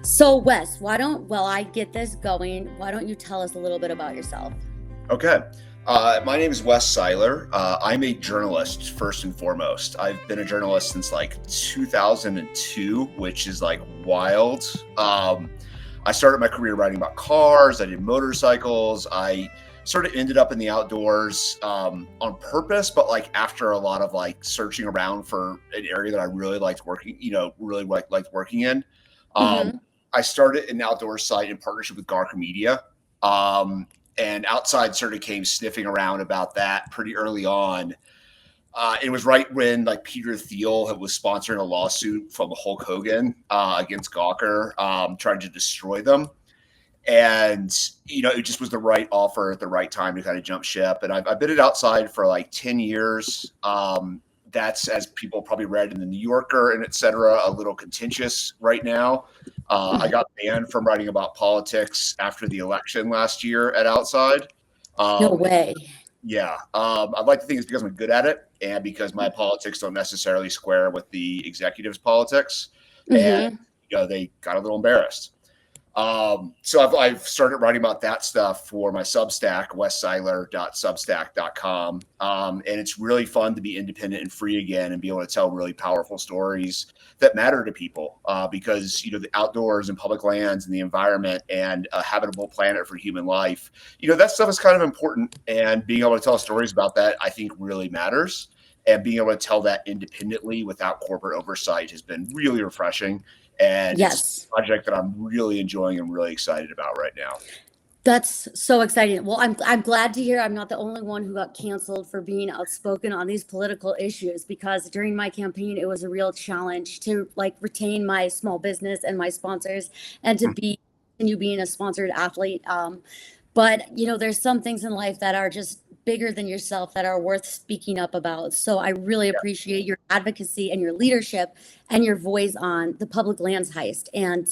So, Wes, while I get this going, why don't you tell us a little bit about yourself? Okay. My name is Wes Siler. I'm a journalist first and foremost. I've been a journalist since like 2002, which is like wild. I started my career writing about cars. I did motorcycles. I sort of ended up in the outdoors on purpose, but like after a lot of like searching around for an area that I really liked working, really liked working in. Um, Hmm. I started an outdoor site in partnership with Gawker Media. Um, and outside sort of came sniffing around about that pretty early on. It was right when like Peter Thiel was sponsoring a lawsuit from Hulk Hogan against Gawker, trying to destroy them. And it just was the right offer at the right time to kind of jump ship. And I've been at outside for like 10 years. That's, as people probably read in the New Yorker and et cetera, a little contentious right now. I got banned from writing about politics after the election last year at Outside. No Um, way. yeah, I'd like to think it's because I'm good at it and because my politics don't necessarily square with the executives' politics. And, Hmm. they got a little embarrassed. So I've started writing about that stuff for my Substack, wessiler.substack.com. And it's really fun to be independent and free again and be able to tell really powerful stories that matter to people because, the outdoors and public lands and the environment and a habitable planet for human life, that stuff is kind of important. And being able to tell stories about that, I think really matters. And being able to tell that independently without corporate oversight has been really refreshing. And it's Yes, a project that I'm really enjoying and really excited about right now. that's so exciting. Well, I'm glad to hear I'm not the only one who got canceled for being outspoken on these political issues because during my campaign it was a real challenge to like retain my small business and my sponsors and to be continue being a sponsored athlete. But there's some things in life that are just bigger than yourself that are worth speaking up about. So I really appreciate your advocacy and your leadership and your voice on the public lands heist. And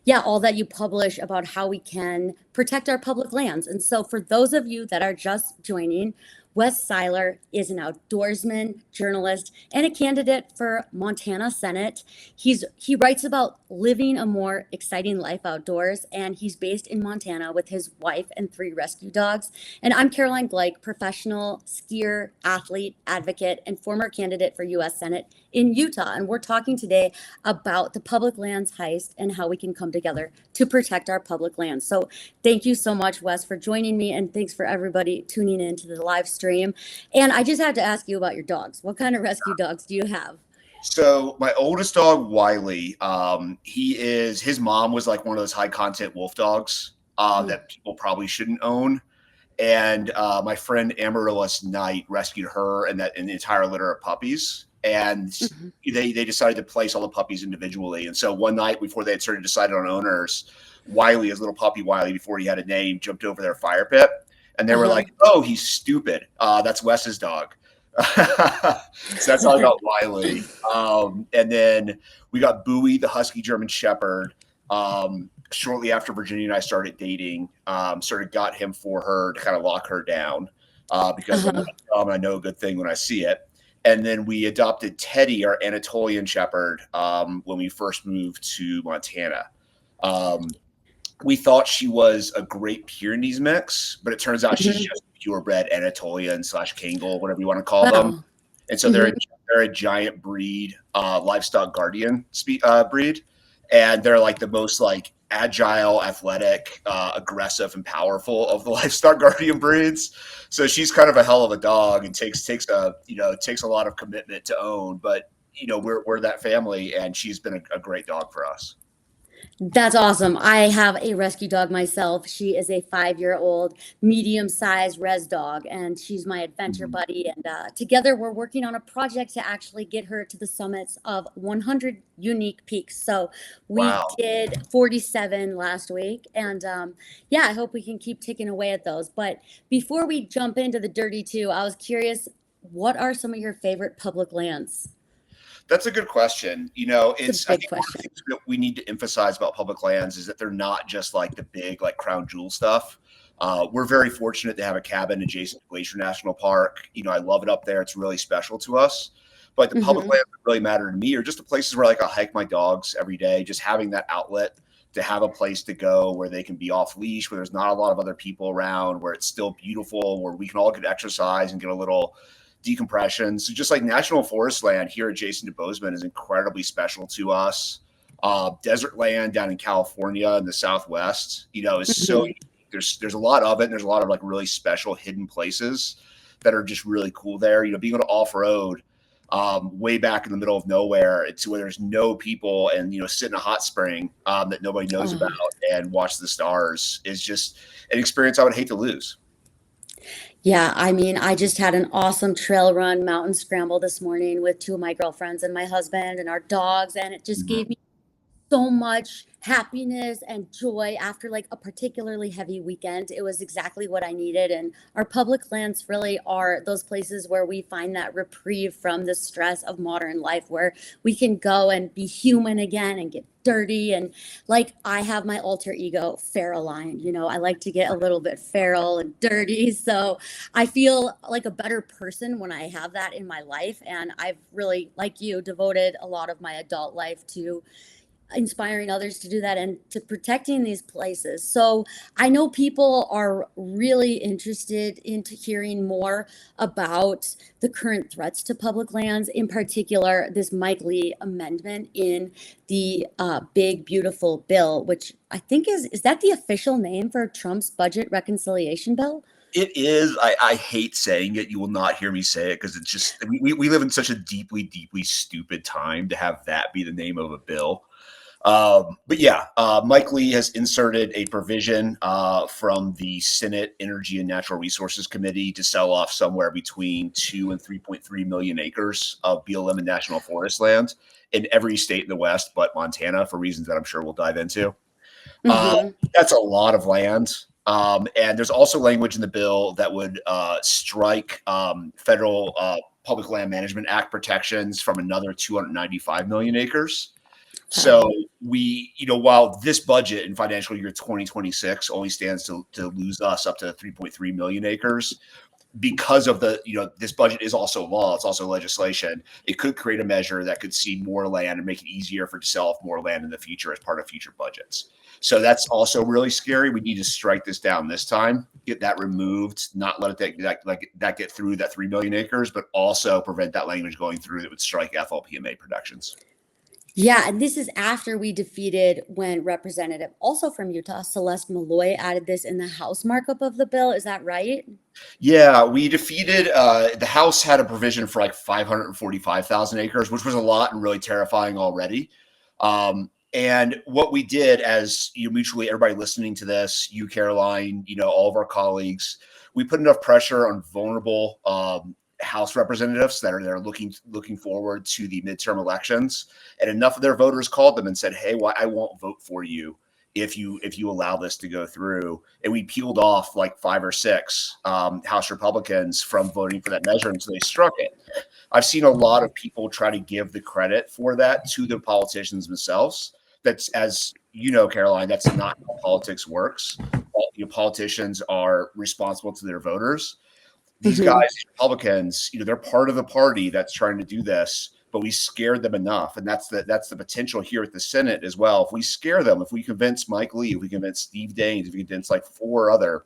yeah, all that you publish about how we can protect our public lands. And so, for those of you that are just joining, Wes Siler is an outdoorsman, journalist, and a candidate for Montana Senate. He writes about living a more exciting life outdoors, and he's based in Montana with his wife and three rescue dogs. And I'm Caroline Gleich, professional skier, athlete, advocate, and former candidate for U.S. Senate in Utah. And we're talking today about the public lands heist and how we can come together to protect our public lands. So thank you so much, Wes, for joining me, and thanks for everybody tuning in to the live stream. And I just had to ask you about your dogs. What kind of rescue dogs do you have? So my oldest dog, Wiley, his mom was like one of those high content wolf dogs Mm. that people probably shouldn't own. And my friend Amaryllis Knight rescued her and an entire litter of puppies. And Mhm. they decided to place all the puppies individually. And so one night before they had sort of decided on owners, Wiley, his little puppy Wiley, before he had a name, jumped over their fire pit. And they were Uh-huh. like, "Oh, he's stupid. That's Wes's dog." So that's how I got Wiley. And then we got Bowie, the husky German Shepherd. Shortly after Virginia and I started dating, sort of got him for her to kind of lock her down because I'm Uh-huh. not dumb and I know a good thing when I see it. And then we adopted Teddy, our Anatolian Shepherd, when we first moved to Montana. Um, we thought she was a Great Pyrenees mix, but it turns out she's Mhm. just purebred Anatolian / Kangal, whatever you want to call them. Wow. And so Hmm. they're a giant breed, livestock guardian breed, and they're like the most like agile, athletic, aggressive, and powerful of the livestock guardian breeds. So she's kind of a hell of a dog and takes a lot of commitment to own. But we're that family, and she's been a great dog for us. That's awesome. I have a rescue dog myself. She is a 5-year-old, medium-sized res dog, and she's my adventure Mhm. buddy. And together, we're working on a project to actually get her to the summits of 100 unique peaks. So we Wow. did 47 last week, and yeah, I hope we can keep ticking away at those. But before we jump into the dirty two, I was curious, what are some of your favorite public lands? That's a good question. It's a I big think one of the question. things that we need to emphasize about public lands is that they're not just like the big, like crown jewel stuff. We're very fortunate to have a cabin adjacent to Glacier National Park. I love it up there. It's really special to us. But the public Hmm. lands that really matter to me are just the places where like I hike my dogs every day, just having that outlet to have a place to go where they can be off leash, where there's not a lot of other people around, where it's still beautiful, where we can all get exercise and get a little decompression. So just like national forest land here adjacent to Bozeman is incredibly special to us. Desert land down in California in the Southwest, is so there's a lot of it. And there's a lot of like really special hidden places that are just really cool there. Being able to off-road way back in the middle of nowhere to where there's no people and, sit in a hot spring that nobody knows about and watch the stars is just an experience I would hate to lose. Yeah, I mean, I just had an awesome trail run mountain scramble this morning with two of my girlfriends and my husband and our dogs, and it just gave me so much happiness and joy after like a particularly heavy weekend. It was exactly what I needed. And our public lands really are those places where we find that reprieve from the stress of modern life, where we can go and be human again and get dirty. And like, I have my alter ego, Caroline, I like to get a little bit feral and dirty. So I feel like a better person when I have that in my life. And I've really, like you, devoted a lot of my adult life to inspiring others to do that and to protecting these places. So I know people are really interested into hearing more about the current threats to public lands, in particular, this Mike Lee amendment in the big, beautiful bill, which I think is that the official name for Trump's budget reconciliation bill? It is. I hate saying it. You will not hear me say it because it's just, we live in such a deeply, deeply stupid time to have that be the name of a bill. But yeah, Mike Lee has inserted a provision from the Senate Energy and Natural Resources Committee to sell off somewhere between 2 and 3.3 million acres of BLM and national forest land in every state in the West, but Montana, for reasons that I'm sure we'll dive into. That's a lot of land. And there's also language in the bill that would strike federal Public Land Management Act protections from another 295 million acres. So while this budget in financial year 2026 only stands to lose us up to 3.3 million acres, because of this budget is also law, it's also legislation, it could create a measure that could see more land and make it easier to sell off more land in the future as part of future budgets. So that's also really scary. We need to strike this down this time, get that removed, not let it get through that 3 million acres, but also prevent that language going through that would strike FLPMA protections. Yeah, and this is after we defeated when Representative, also from Utah, Celeste Malloy added this in the House markup of the bill. Is that right? Yeah, we defeated, the House had a provision for like 545,000 acres, which was a lot and really terrifying already. And what we did as mutually, everybody listening to this, you, Caroline, all of our colleagues, we put enough pressure on vulnerable House representatives that are looking forward to the midterm elections, and enough of their voters called them and said, "Hey, I won't vote for you if you allow this to go through." And we peeled off like 5 or 6 House Republicans from voting for that measure until they struck it. I've seen a lot of people try to give the credit for that to the politicians themselves. That's, as you know, Caroline, that's not how politics works. Politicians are responsible to their voters. These guys, Republicans, they're part of the party that's trying to do this, but we scared them enough. And that's the potential here at the Senate as well. If we scare them, if we convince Mike Lee, if we convince Steve Daines, if we convince like 4 other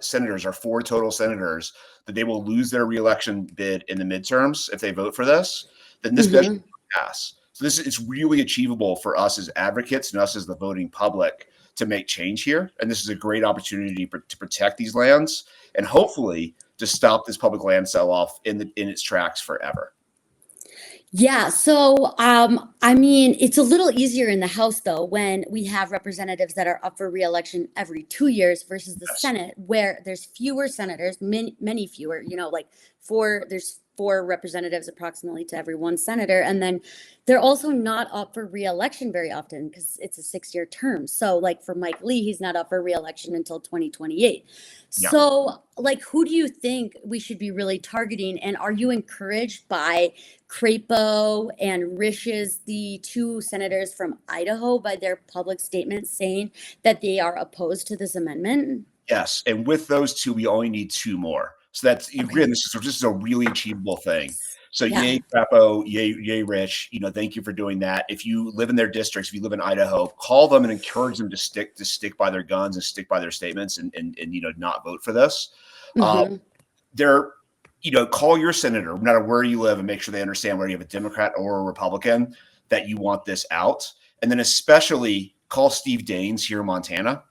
senators or 4 total senators that they will lose their reelection bid in the midterms if they vote for this, then this measure will pass. So it's really achievable for us as advocates and us as the voting public to make change here. And this is a great opportunity to protect these lands and hopefully to stop this public land sell-off in its tracks forever. Yeah, so I mean, it's a little easier in the House though when we have representatives that are up for re-election every 2 years versus the Senate, where there's fewer senators, many fewer, there's 4 representatives approximately to every 1 senator, and then they're also not up for re-election very often because it's a 6-year term. So like for Mike Lee, he's not up for re-election until 2028. Yeah. So like, who do you think we should be really targeting? And are you encouraged by Crapo and Risch's, the 2 senators from Idaho, by their public statements saying that they are opposed to this amendment? Yes, and with those 2, we only need 2 more. So that's, again, this is a really achievable thing. So Yeah. yay, Crapo, yay, Rich. Thank you for doing that. If you live in their districts, if you live in Idaho, call them and encourage them to stick by their guns and stick by their statements and not vote for this. Mm-hmm. They're call your senator, no matter where you live, and make sure they understand whether you have a Democrat or a Republican that you want this out. And then especially call Steve Daines here in Montana.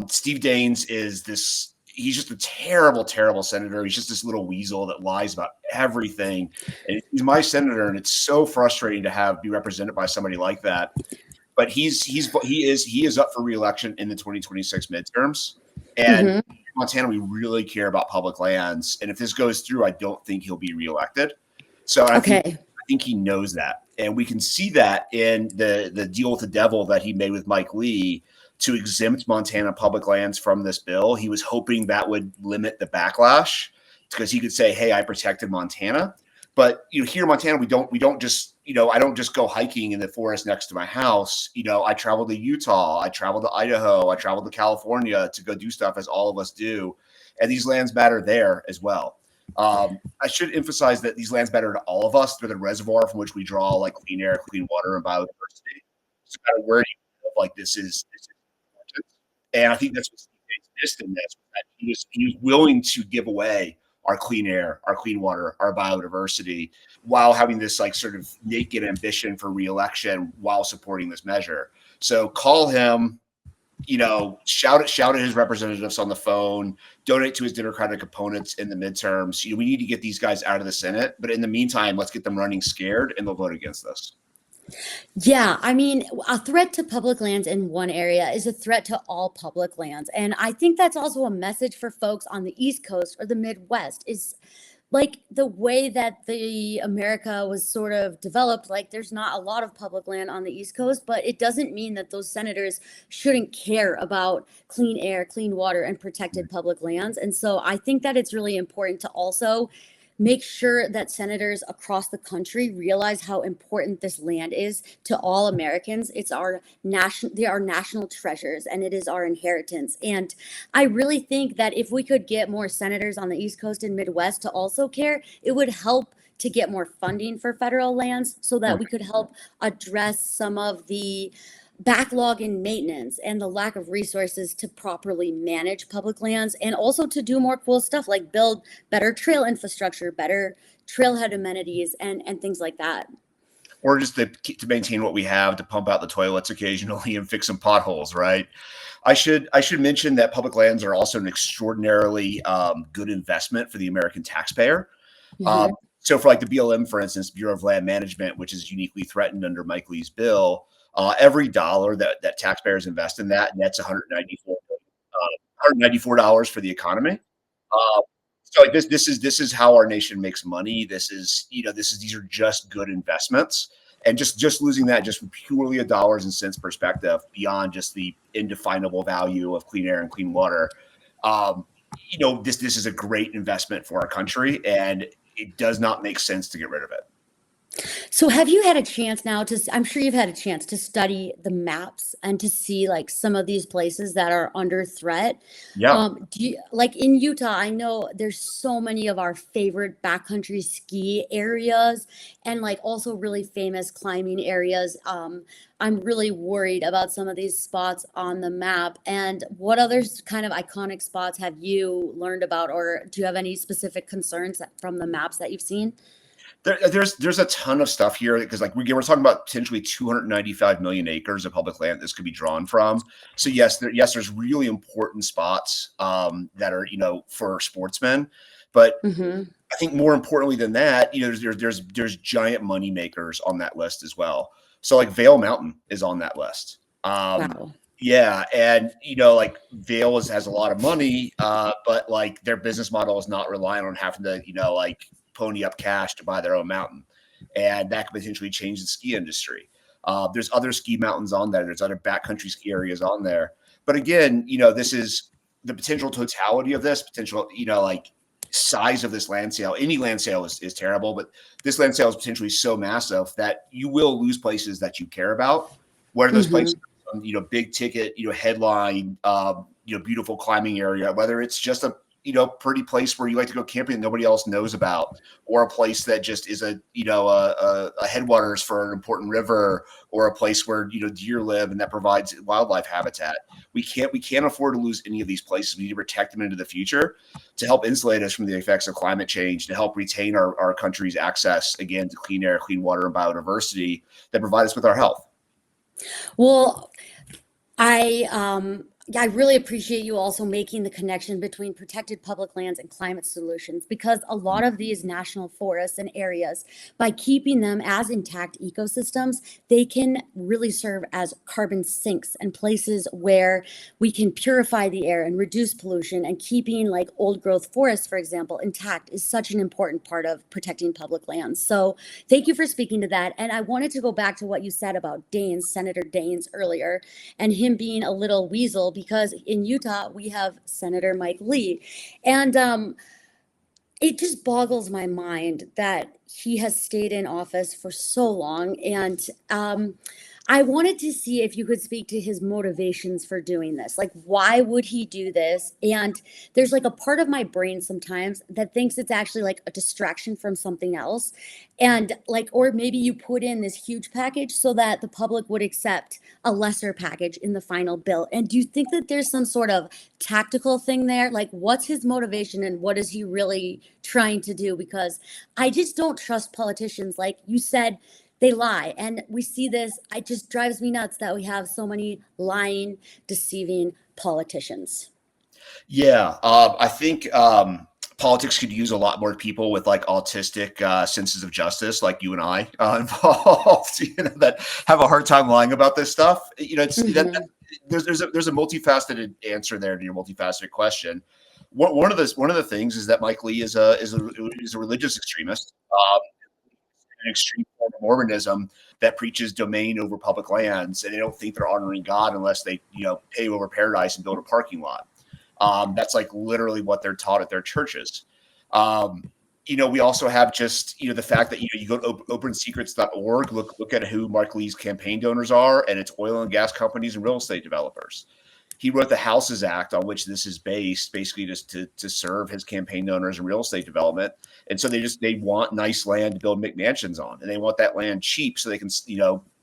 Steve Daines he's just a terrible, terrible senator. He's just this little weasel that lies about everything. And he's my senator, and it's so frustrating to be represented by somebody like that. But he is up for re-election in the 2026 midterms. And Mm-hmm. in Montana, we really care about public lands. And if this goes through, I don't think he'll be reelected. So I think he knows that. And we can see that in the deal with the devil that he made with Mike Lee to exempt Montana public lands from this bill. He was hoping that would limit the backlash because he could say, hey, I protected Montana. But here in Montana, we don't just, I don't just go hiking in the forest next to my house. I travel to Utah, I travel to Idaho, I travel to California to go do stuff, as all of us do. And these lands matter there as well. I should emphasize that these lands matter to all of us. They're the reservoir from which we draw like clean air, clean water, and biodiversity. So no matter where you live, this is important. And I think that's what Steve Gates missed in this. That he was willing to give away our clean air, our clean water, our biodiversity, while having this sort of naked ambition for re-election while supporting this measure. So call him, shout at his representatives on the phone, donate to his Democratic opponents in the midterms. We need to get these guys out of the Senate, but in the meantime, let's get them running scared, and they'll vote against this. Yeah, I mean, a threat to public lands in one area is a threat to all public lands. And I think that's also a message for folks on the East Coast or the Midwest is like the way that the America was sort of developed, there's not a lot of public land on the East Coast, but it doesn't mean that those senators shouldn't care about clean air, clean water, and protected public lands. And so I think that it's really important to also make sure that senators across the country realize how important this land is to all Americans. They are national treasures, and it is our inheritance. And I really think that if we could get more senators on the East Coast and Midwest to also care, it would help to get more funding for federal lands so that we could help address some of the backlog in maintenance and the lack of resources to properly manage public lands, and also to do more cool stuff like build better trail infrastructure, better trailhead amenities, and things like that. Or just to maintain what we have, to pump out the toilets occasionally and fix some potholes, right? I should mention that public lands are also an extraordinarily good investment for the American taxpayer. Mm-hmm. So for the BLM, for instance, Bureau of Land Management, which is uniquely threatened under Mike Lee's bill, every dollar that taxpayers invest in that nets $194 for the economy. So this is how our nation makes money. These are just good investments, and just losing that just from purely a dollars and cents perspective, beyond just the indefinable value of clean air and clean water. This is a great investment for our country, and it does not make sense to get rid of it. So have you had a chance now I'm sure you've had a chance to study the maps and to see some of these places that are under threat? Yeah. Do you, in Utah, I know there's so many of our favorite backcountry ski areas and also really famous climbing areas. I'm really worried about some of these spots on the map. And what other kind of iconic spots have you learned about, or do you have any specific concerns from the maps that you've seen? There's a ton of stuff here because we're talking about potentially 295 million acres of public land this could be drawn from. So there's really important spots that are for sportsmen, but I think more importantly than that, there's giant money makers on that list as well. So Vail Mountain is on that list. Wow. Yeah, and Vail has a lot of money, but their business model is not relying on having to pony up cash to buy their own mountain, and that could potentially change the ski industry. There's other ski mountains on there. There's other backcountry ski areas on there. But again, this is the potential totality of this potential, size of this land sale. Any land sale is terrible, but this land sale is potentially so massive that you will lose places that you care about. What are those places? Big ticket, headline, beautiful climbing area, whether it's just a pretty place where you like to go camping that nobody else knows about, or a place that just is a headwaters for an important river, or a place where deer live and that provides wildlife habitat. We can't afford to lose any of these places. We need to protect them into the future to help insulate us from the effects of climate change, to help retain our country's access again to clean air, clean water, and biodiversity that provide us with our health. Well, I really appreciate you also making the connection between protected public lands and climate solutions, because a lot of these national forests and areas, by keeping them as intact ecosystems, they can really serve as carbon sinks and places where we can purify the air and reduce pollution. And keeping like old growth forests, for example, intact is such an important part of protecting public lands. So thank you for speaking to that. And I wanted to go back to what you said about Daines, Senator Daines earlier, and him being a little weasel, because in Utah we have Senator Mike Lee, and it just boggles my mind that he has stayed in office for so long. And I wanted to see if you could speak to his motivations for doing this. Like, why would he do this? And there's like a part of my brain sometimes that thinks it's actually like a distraction from something else. And like, or maybe you put in this huge package so that the public would accept a lesser package in the final bill. And do you think that there's some sort of tactical thing there? Like, what's his motivation and what is he really trying to do? Because I just don't trust politicians. Like you said, they lie. And we see this. It just drives me nuts that we have so many lying, deceiving politicians. Yeah, I think politics could use a lot more people with like autistic senses of justice, like you and I involved, that have a hard time lying about this stuff. It's there's a multifaceted answer there to your multifaceted question. One of the things is that Mike Lee is a religious extremist. An extreme form of Mormonism that preaches domain over public lands, and they don't think they're honoring God unless they, pave over paradise and build a parking lot. That's like literally what they're taught at their churches. We also have just, the fact that, you go to opensecrets.org, look at who Mark Lee's campaign donors are, and it's oil and gas companies and real estate developers. He wrote the Houses Act on which this is based, basically just to serve his campaign donors and real estate development. And so they want nice land to build McMansions on, and they want that land cheap so they can,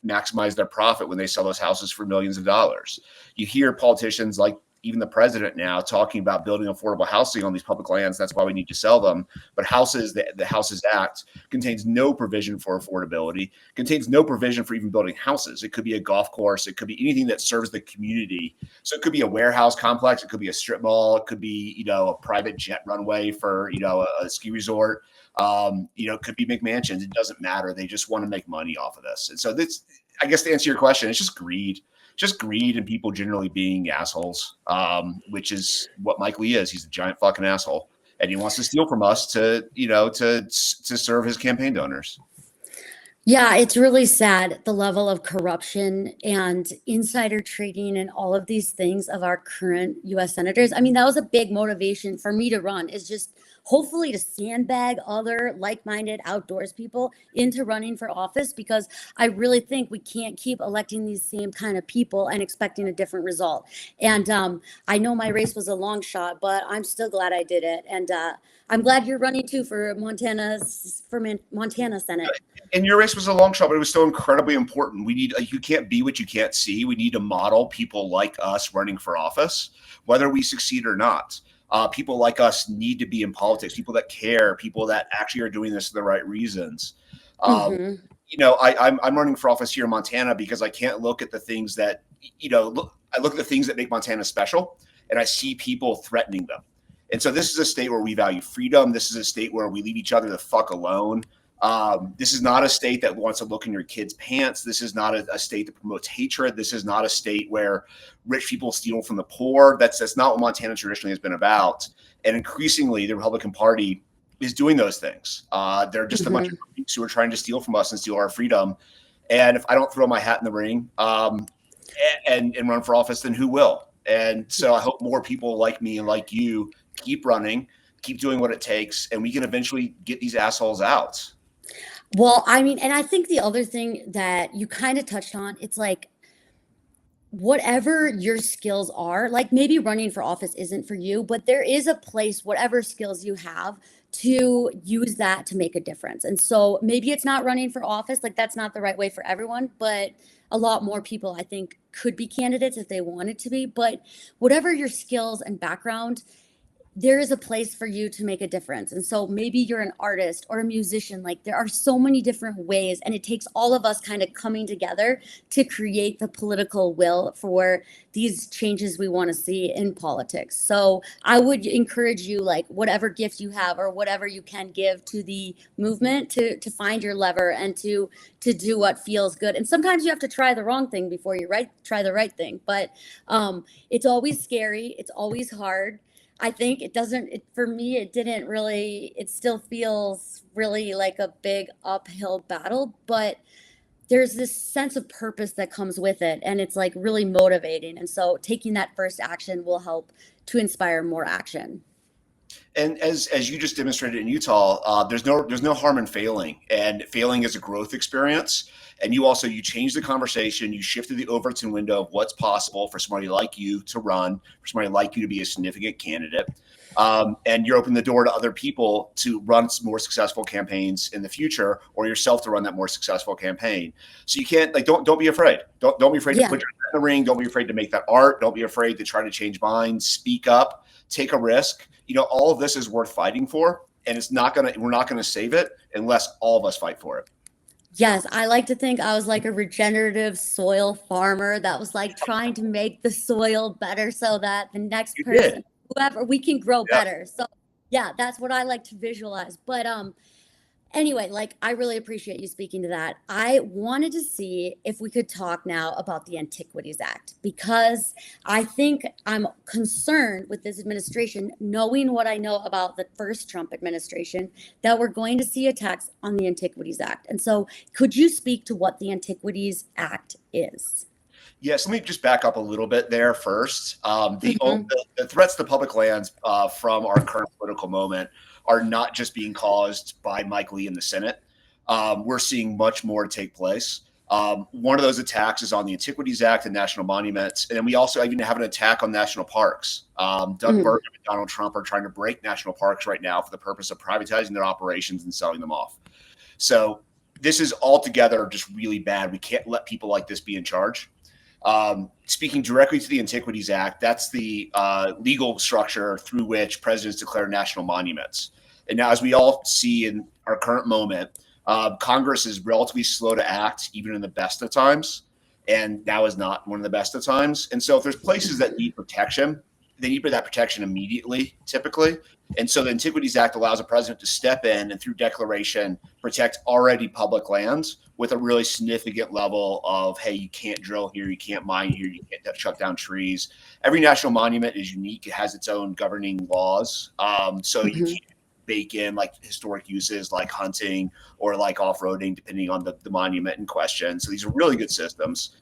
maximize their profit when they sell those houses for millions of dollars. You hear politicians like even the president now talking about building affordable housing on these public lands. That's why we need to sell them. But the Houses Act contains no provision for affordability, contains no provision for even building houses. It could be a golf course. It could be anything that serves the community. So it could be a warehouse complex. It could be a strip mall. It could be, a private jet runway for, a ski resort. It could be McMansions. It doesn't matter. They just want to make money off of this. And so this, I guess, to answer your question, it's just greed. Just greed and people generally being assholes, which is what Mike Lee is. He's a giant fucking asshole, and he wants to steal from us to serve his campaign donors. Yeah, it's really sad, the level of corruption and insider trading and all of these things of our current US senators. I mean, that was a big motivation for me to run, is just hopefully to sandbag other like-minded outdoors people into running for office, because I really think we can't keep electing these same kind of people and expecting a different result. And I know my race was a long shot, but I'm still glad I did it. And I'm glad you're running too for Montana Senate. And your race was a long shot, but it was still incredibly important. We need, you can't be what you can't see. We need to model people like us running for office, whether we succeed or not. People like us need to be in politics, people that care, people that actually are doing this for the right reasons. I'm running for office here in Montana because I can't look at the things that, I look at the things that make Montana special, and I see people threatening them. And so this is a state where we value freedom. This is a state where we leave each other the fuck alone. This is not a state that wants to look in your kids' pants. This is not a state that promotes hatred. This is not a state where rich people steal from the poor. That's not what Montana traditionally has been about. And increasingly, the Republican Party is doing those things. They're just a bunch of freaks who are trying to steal from us and steal our freedom. And if I don't throw my hat in the ring and run for office, then who will? And so I hope more people like me and like you keep running, keep doing what it takes, and we can eventually get these assholes out. Well, I mean, and I think the other thing that you kind of touched on, it's like whatever your skills are, like maybe running for office isn't for you, but there is a place, whatever skills you have, to use that to make a difference. And so maybe it's not running for office, like that's not the right way for everyone, but a lot more people I think could be candidates if they wanted to be. But whatever your skills and background, there is a place for you to make a difference. And so maybe you're an artist or a musician, like there are so many different ways, and it takes all of us kind of coming together to create the political will for these changes we want to see in politics. So I would encourage you, like whatever gift you have or whatever you can give to the movement, to find your lever and to do what feels good. And sometimes you have to try the wrong thing before you try the right thing. But it's always scary, it's always hard. I think for me, it didn't really, it still feels really like a big uphill battle, but there's this sense of purpose that comes with it. And it's like really motivating. And so taking that first action will help to inspire more action. And as you just demonstrated in Utah, there's no harm in failing, and failing is a growth experience. And you changed the conversation, you shifted the Overton window of what's possible for somebody like you to run, for somebody like you to be a significant candidate, and you're opening the door to other people to run more successful campaigns in the future, or yourself to run that more successful campaign. So you can't don't be afraid. Don't be afraid to put your hat in the ring. Don't be afraid to make that art. Don't be afraid to try to change minds. Speak up. Take a risk. All of this is worth fighting for, and we're not gonna save it unless all of us fight for it. Yes, I like to think I was like a regenerative soil farmer that was like trying to make the soil better so that the next person, whoever, we can grow better. So yeah, that's what I like to visualize. But anyway, like I really appreciate you speaking to that. I wanted to see if we could talk now about the Antiquities Act, because I think I'm concerned with this administration, knowing what I know about the first Trump administration, that we're going to see attacks on the Antiquities Act. And so could you speak to what the Antiquities Act is? Yes, let me just back up a little bit there first. The threats to public lands from our current political moment are not just being caused by Mike Lee in the Senate. We're seeing much more take place. One of those attacks is on the Antiquities Act and national monuments. And then we also even have an attack on national parks. Doug Burgum and Donald Trump are trying to break national parks right now for the purpose of privatizing their operations and selling them off. So this is altogether just really bad. We can't let people like this be in charge. Speaking directly to the Antiquities Act, that's the legal structure through which presidents declare national monuments. And now, as we all see in our current moment, Congress is relatively slow to act, even in the best of times. And now is not one of the best of times. And so if there's places that need protection, they need that protection immediately, typically. And so the Antiquities Act allows a president to step in and through declaration protect already public lands with a really significant level of, hey, you can't drill here, you can't mine here, you can't shut down trees. Every national monument is unique. It has its own governing laws. So you can't bake in like historic uses like hunting or like off-roading, depending on the monument in question. So these are really good systems.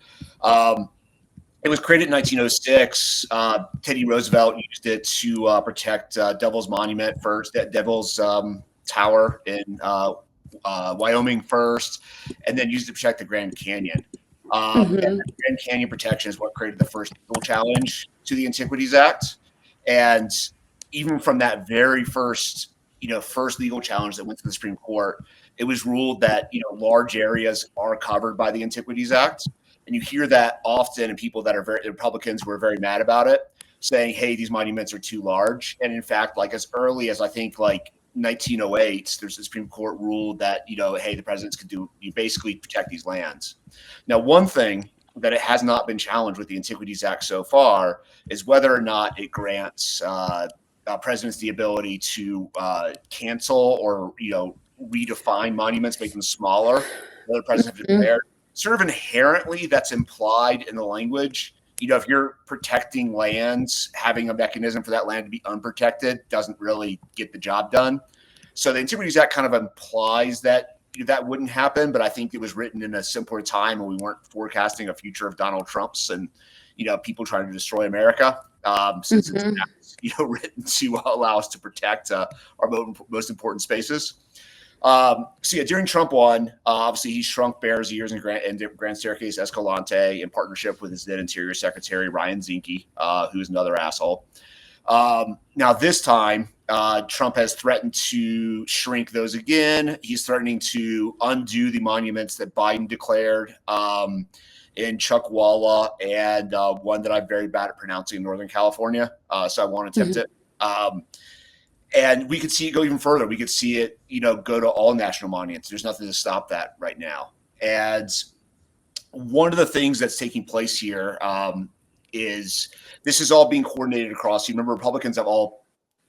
It was created in 1906. Teddy Roosevelt used it to protect Devil's Monument first, Devil's Tower in Wyoming first, and then used it to protect the Grand Canyon. And the Grand Canyon protection is what created the first legal challenge to the Antiquities Act. And even from that very first legal challenge that went to the Supreme Court, it was ruled that large areas are covered by the Antiquities Act. And you hear that often in people that are Republicans who are very mad about it, saying, hey, these monuments are too large. And in fact, like as early as I think like 1908, there's the Supreme Court ruled that, hey, the presidents could you basically protect these lands. Now, one thing that it has not been challenged with the Antiquities Act so far is whether or not it grants presidents the ability to cancel or, redefine monuments, make them smaller. Other presidents have declared. Sort of inherently, that's implied in the language. If you're protecting lands, having a mechanism for that land to be unprotected doesn't really get the job done. So the Antiquities Act kind of implies that that wouldn't happen, but I think it was written in a simpler time when we weren't forecasting a future of Donald Trump's and people trying to destroy America. Since it's written to allow us to protect our most important spaces. So yeah, during Trump won, obviously he shrunk Bear's ears and Grand Staircase Escalante in partnership with his then Interior Secretary Ryan Zinke, who's another asshole. Now this time, Trump has threatened to shrink those again. He's threatening to undo the monuments that Biden declared in Chuckwalla and one that I'm very bad at pronouncing in Northern California. So I won't attempt it. And we could see it go even further. We could see it, go to all national monuments. There's nothing to stop that right now. And one of the things that's taking place here is this is all being coordinated across. You remember, Republicans have all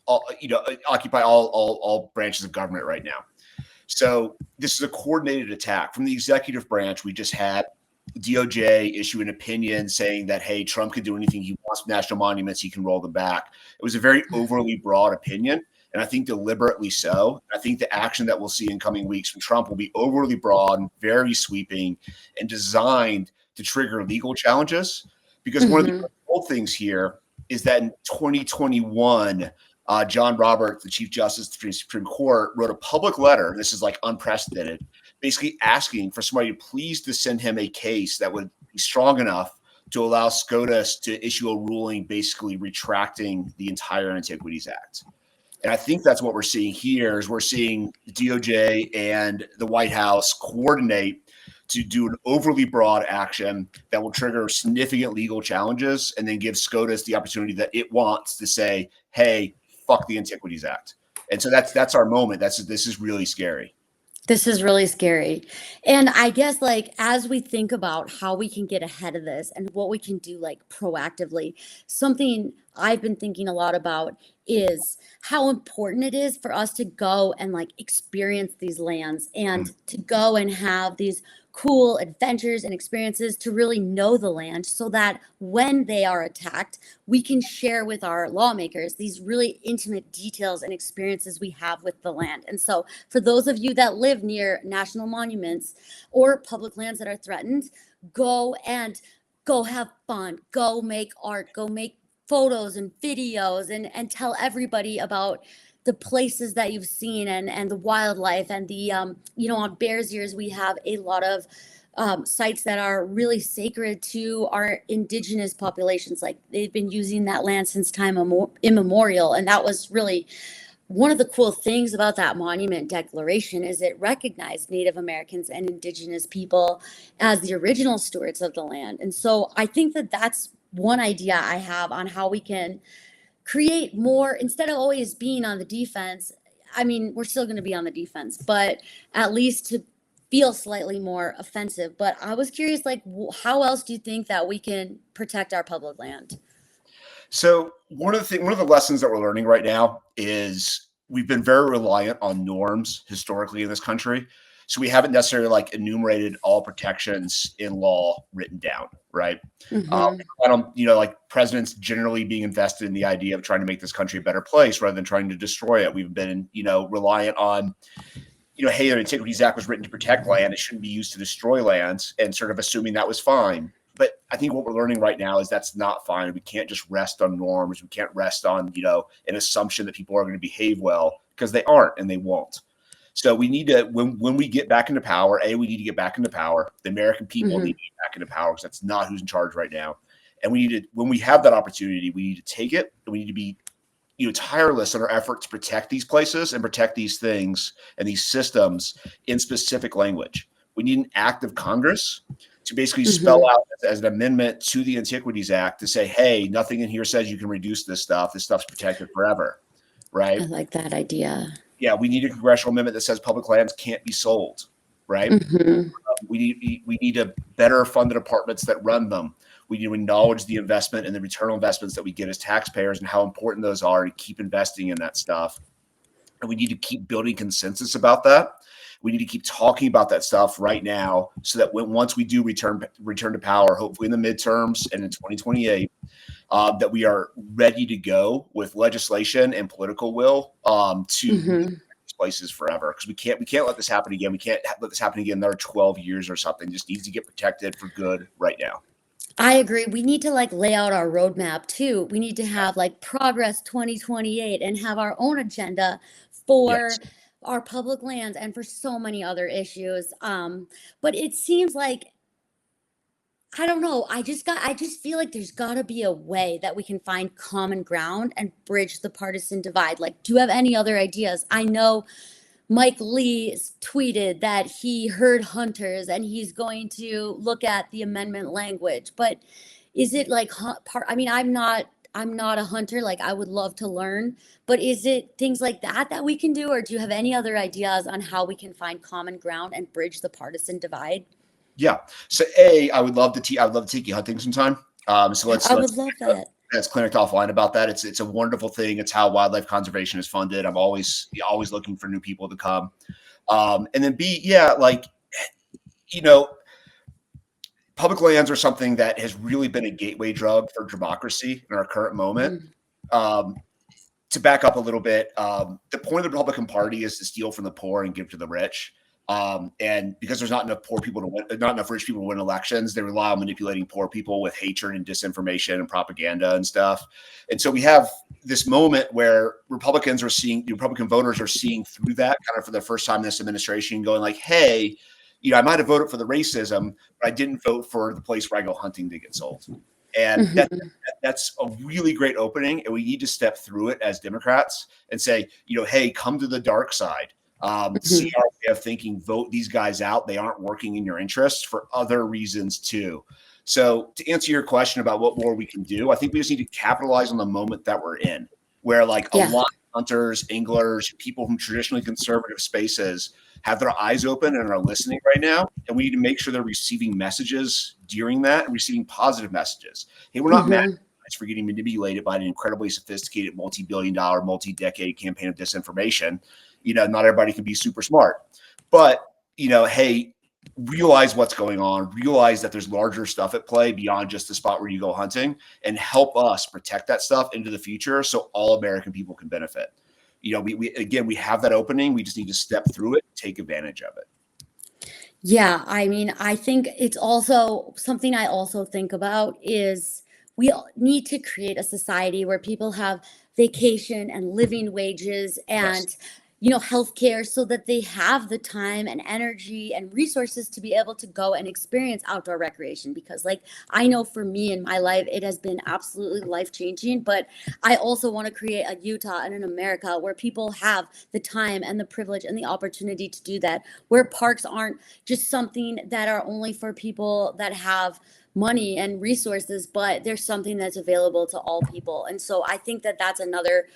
occupy all branches of government right now. So this is a coordinated attack from the executive branch. We just had DOJ issue an opinion saying that, hey, Trump can do anything he wants with national monuments. He can roll them back. It was a very overly broad opinion, and I think deliberately so. I think the action that we'll see in coming weeks from Trump will be overly broad, very sweeping, and designed to trigger legal challenges. Because one of the old things here is that in 2021, John Roberts, the Chief Justice of the Supreme Court, wrote a public letter. This is like unprecedented, basically asking for somebody to please to send him a case that would be strong enough to allow SCOTUS to issue a ruling basically retracting the entire Antiquities Act. And I think that's what we're seeing here is we're seeing the DOJ and the White House coordinate to do an overly broad action that will trigger significant legal challenges and then give SCOTUS the opportunity that it wants to say, hey, fuck the Antiquities Act. And so that's our moment. This is really scary. This is really scary. And I guess as we think about how we can get ahead of this and what we can do proactively, something I've been thinking a lot about is how important it is for us to go and experience these lands and to go and have these cool adventures and experiences to really know the land so that when they are attacked, we can share with our lawmakers these really intimate details and experiences we have with the land. And so for those of you that live near national monuments or public lands that are threatened, go have fun, go make art, go make photos and videos and tell everybody about the places that you've seen and the wildlife and the on Bears Ears we have a lot of sites that are really sacred to our indigenous populations. They've been using that land since time immemorial, and that was really one of the cool things about that monument declaration is it recognized Native Americans and indigenous people as the original stewards of the land. And so I think that that's one idea I have on how we can create more instead of always being on the defense. I mean, we're still going to be on the defense, but at least to feel slightly more offensive. But I was curious, how else do you think that we can protect our public land? So one of the lessons that we're learning right now is we've been very reliant on norms historically in this country. So we haven't necessarily enumerated all protections in law written down, right? Presidents generally being invested in the idea of trying to make this country a better place rather than trying to destroy it. We've been, reliant on, hey, the Antiquities Act was written to protect land. It shouldn't be used to destroy lands and sort of assuming that was fine. But I think what we're learning right now is that's not fine. We can't just rest on norms. We can't rest on, an assumption that people are going to behave well because they aren't and they won't. So we need to, when we get back into power, we need to get back into power. The American people need to get back into power because that's not who's in charge right now. And we need to, when we have that opportunity, we need to take it and we need to be, tireless in our effort to protect these places and protect these things and these systems in specific language. We need an act of Congress to basically spell out as an amendment to the Antiquities Act to say, hey, nothing in here says you can reduce this stuff. This stuff's protected forever, right? I like that idea. Yeah, we need a congressional amendment that says public lands can't be sold, right? We need to better fund the departments that run them. We need to acknowledge the investment and the return on investments that we get as taxpayers and how important those are to keep investing in that stuff. And we need to keep building consensus about that. We need to keep talking about that stuff right now so that once we do return to power, hopefully in the midterms and in 2028, that we are ready to go with legislation and political will to these places forever. Because we can't let this happen again. We can't let this happen again another 12 years or something. It just needs to get protected for good right now. I agree. We need to lay out our roadmap too. We need to have progress 2028 and have our own agenda for our public lands and for so many other issues. But it seems like, I don't know. I just feel like there's got to be a way that we can find common ground and bridge the partisan divide. Like, do you have any other ideas? I know Mike Lee tweeted that he heard hunters and he's going to look at the amendment language. But is it like I mean, I'm not a hunter. Like, I would love to learn, but is it things like that that we can do, or do you have any other ideas on how we can find common ground and bridge the partisan divide? Yeah. So I would love to I'd love to take you hunting sometime. So I would love that. let's clinic offline about that. It's a wonderful thing. It's how wildlife conservation is funded. I'm always looking for new people to come. And then B, yeah, like, you know, public lands are something that has really been a gateway drug for democracy in our current moment. To back up a little bit, the point of the Republican Party is to steal from the poor and give to the rich. And because there's not enough poor people to win, not enough rich people to win elections, they rely on manipulating poor people with hatred and disinformation and propaganda and stuff. And so we have this moment where Republican voters are seeing through that kind of for the first time in this administration, going like, hey, I might have voted for the racism, but I didn't vote for the place where I go hunting to get sold. And that's a really great opening. And we need to step through it as Democrats and say, hey, come to the dark side. See our way of thinking, vote these guys out. They aren't working in your interests for other reasons too. So to answer your question about what more we can do, I think we just need to capitalize on the moment that we're in, where like a lot of hunters, anglers, people from traditionally conservative spaces have their eyes open and are listening right now. And we need to make sure they're receiving messages during that and receiving positive messages. Hey, we're not mad for getting manipulated by an incredibly sophisticated, multi-billion-dollar, multi-decade campaign of disinformation. Not everybody can be super smart, but hey, realize what's going on, realize that there's larger stuff at play beyond just the spot where you go hunting, and help us protect that stuff into the future so all American people can benefit. We have that opening. We just need to step through it, take advantage of it. Yeah, I mean, I think it's also something I also think about is we need to create a society where people have vacation and living wages and healthcare, so that they have the time and energy and resources to be able to go and experience outdoor recreation. Because like, I know for me in my life, it has been absolutely life-changing, but I also want to create a Utah and an America where people have the time and the privilege and the opportunity to do that, where parks aren't just something that are only for people that have money and resources, but there's something that's available to all people. And so I think that that's another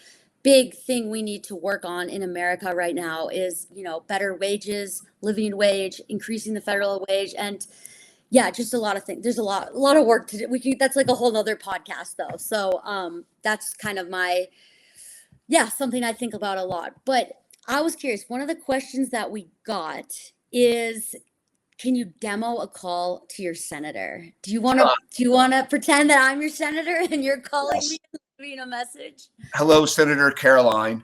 big thing we need to work on in America right now is, better wages, living wage, increasing the federal wage, and just a lot of things. There's a lot of work to do. That's like a whole nother podcast though. So that's kind of something I think about a lot. But I was curious, one of the questions that we got is, can you demo a call to your senator? Do you want to pretend that I'm your senator and you're calling me and leaving a message? Hello, Senator Caroline.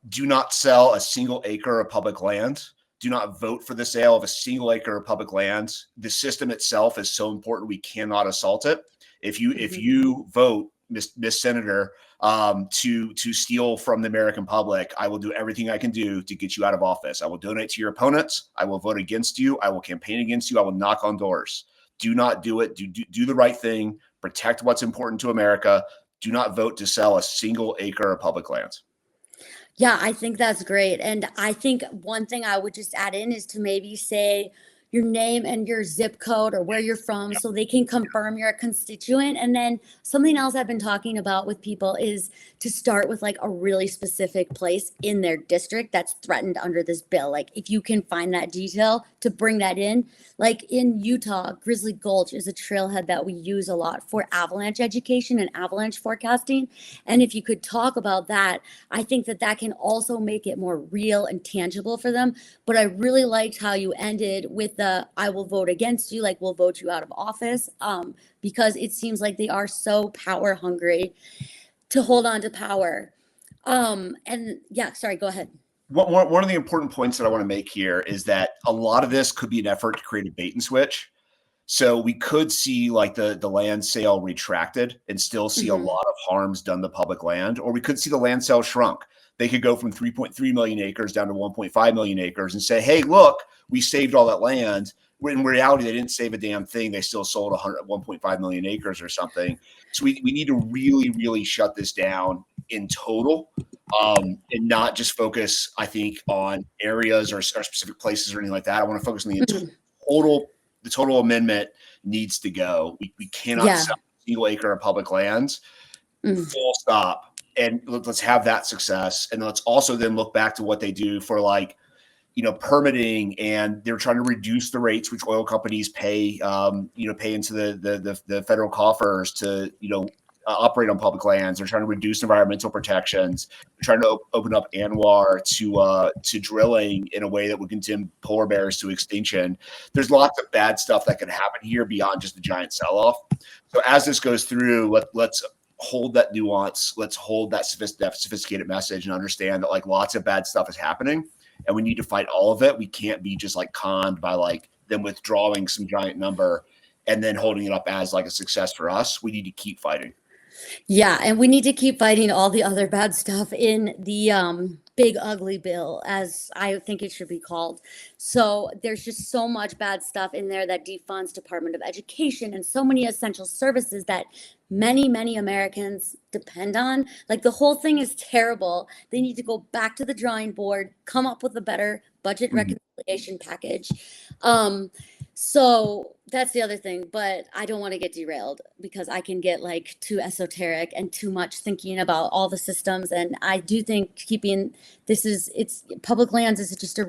Do not sell a single acre of public land. Do not vote for the sale of a single acre of public land. The system itself is so important, we cannot assault it. If you vote, Miss Senator, to steal from the American public, I will do everything I can do to get you out of office. I will donate to your opponents. I will vote against you. I will campaign against you. I will knock on doors. Do not do it. Do the right thing. Protect what's important to America. Do not vote to sell a single acre of public lands. Yeah, I think that's great. And I think one thing I would just add in is to maybe say your name and your zip code or where you're from, so they can confirm you're a constituent. And then something else I've been talking about with people is to start with like a really specific place in their district that's threatened under this bill. Like, if you can find that detail, to bring that in. Like in Utah, Grizzly Gulch is a trailhead that we use a lot for avalanche education and avalanche forecasting. And if you could talk about that, I think that that can also make it more real and tangible for them. But I really liked how you ended with the "I will vote against you," like we'll vote you out of office, because it seems like they are so power hungry to hold on to power. And yeah, sorry, go ahead. One of the important points that I want to make here is that a lot of this could be an effort to create a bait and switch. So we could see like the land sale retracted and still see a lot of harms done to public land, or we could see the land sale shrunk. They could go from 3.3 million acres down to 1.5 million acres and say, hey, look, we saved all that land. In reality, they didn't save a damn thing. They still sold 1.5 million acres or something. So we need to really, really shut this down in total, and not just focus, I think, on areas or specific places or anything like that. I want to focus on the total. The total amendment needs to go. We cannot sell a single acre of public lands. Full stop. And let's have that success. And let's also then look back to what they do for like, permitting, and they're trying to reduce the rates which oil companies pay, pay into the federal coffers to, operate on public lands. They're trying to reduce environmental protections. They're trying to open up ANWR to drilling in a way that would condemn polar bears to extinction. There's lots of bad stuff that can happen here beyond just the giant sell-off. So as this goes through, let's hold that nuance. Let's hold that sophisticated message and understand that like lots of bad stuff is happening, and we need to fight all of it. We can't be just like conned by like them withdrawing some giant number and then holding it up as like a success for us. We need to keep fighting. Yeah, and we need to keep fighting all the other bad stuff in the big ugly bill, as I think it should be called. So there's just so much bad stuff in there that defunds Department of Education and so many essential services that many Americans depend on. Like the whole thing is terrible. They need to go back to the drawing board, come up with a better budget reconciliation package. So that's the other thing, but I don't want to get derailed because I can get like too esoteric and too much thinking about all the systems. And I do think it's public lands is just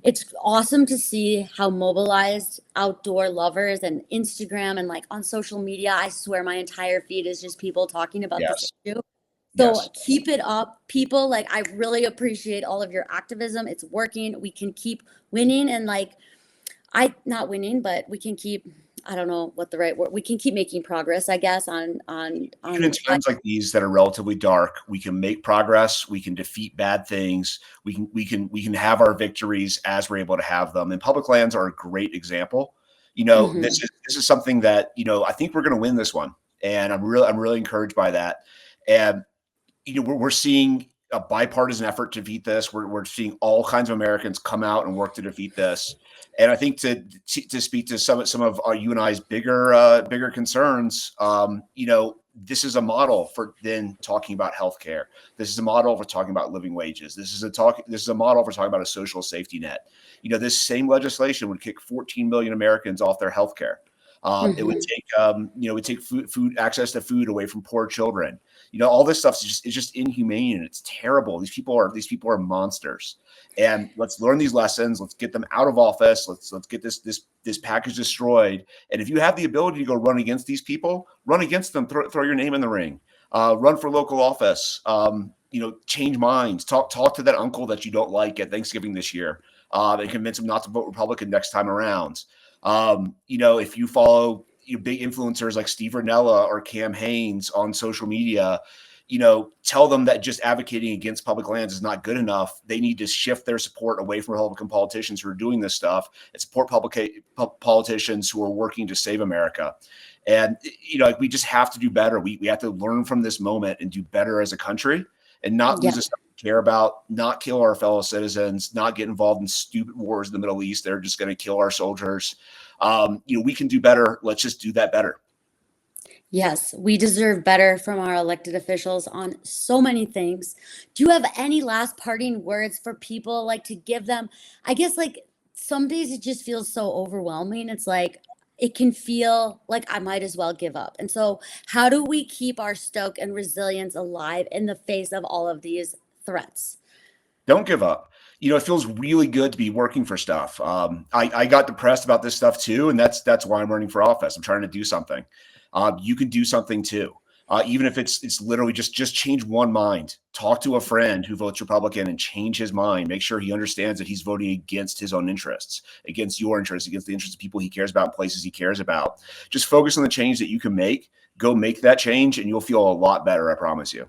it's awesome to see how mobilized outdoor lovers and Instagram and like on social media. I swear my entire feed is just people talking about this issue. So keep it up, people. Like I really appreciate all of your activism. It's working. We can keep winning and like, not winning, but we can keep, I don't know what the right word, we can keep making progress, I guess, on even in times like these that are relatively dark, we can make progress, we can defeat bad things, we can have our victories as we're able to have them. And public lands are a great example. This is something that, I think we're going to win this one. And I'm really encouraged by that. And we're seeing a bipartisan effort to defeat this. We're seeing all kinds of Americans come out and work to defeat this. And I think to speak to some of you and I's bigger concerns, this is a model for then talking about healthcare. This is a model for talking about living wages. This is a model for talking about a social safety net. This same legislation would kick 14 million Americans off their healthcare. It would take food access to food away from poor children. All this stuff is just inhumane and it's terrible. These people are monsters. And let's learn these lessons. Let's get them out of office. Let's get this package destroyed. And if you have the ability to go run against these people, run against them. Throw your name in the ring. Run for local office. Change minds. Talk to that uncle that you don't like at Thanksgiving this year, and convince him not to vote Republican next time around. If you follow big influencers like Steve Rinella or Cam Haines on social media, tell them that just advocating against public lands is not good enough. They need to shift their support away from Republican politicians who are doing this stuff and support politicians who are working to save America. And, we just have to do better. We have to learn from this moment and do better as a country and not lose the stuff we care about, not kill our fellow citizens, not get involved in stupid wars in the Middle East. They're just going to kill our soldiers. We can do better. Let's just do that better. Yes, we deserve better from our elected officials on so many things. Do you have any last parting words for people, like to give them? I guess like some days it just feels so overwhelming. It's like it can feel like I might as well give up. And so how do we keep our stoke and resilience alive in the face of all of these threats? Don't give up. It feels really good to be working for stuff. I got depressed about this stuff too. And that's why I'm running for office. I'm trying to do something. You can do something too. Even if it's literally just change one mind. Talk to a friend who votes Republican and change his mind. Make sure he understands that he's voting against his own interests, against your interests, against the interests of people he cares about, places he cares about. Just focus on the change that you can make. Go make that change and you'll feel a lot better, I promise you.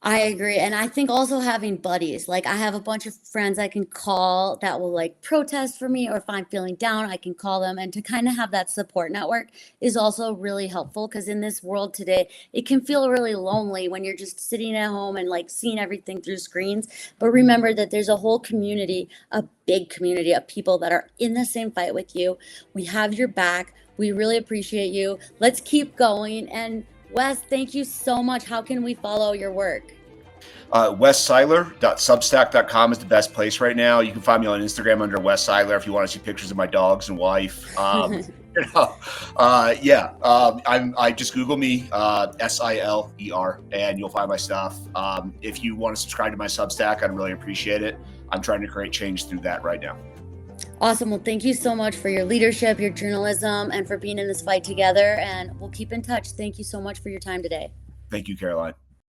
I agree. And I think also having buddies, like I have a bunch of friends I can call that will like protest for me, or if I'm feeling down, I can call them. And to kind of have that support network is also really helpful because in this world today, it can feel really lonely when you're just sitting at home and like seeing everything through screens. But remember that there's a whole community, a big community of people that are in the same fight with you. We have your back. We really appreciate you. Let's keep going. And Wes, thank you so much. How can we follow your work? WesSiler.substack.com is the best place right now. You can find me on Instagram under Wes Siler if you want to see pictures of my dogs and wife. I just Google me, Siler, and you'll find my stuff. If you want to subscribe to my Substack, I'd really appreciate it. I'm trying to create change through that right now. Awesome. Well, thank you so much for your leadership, your journalism, and for being in this fight together. And we'll keep in touch. Thank you so much for your time today. Thank you, Caroline.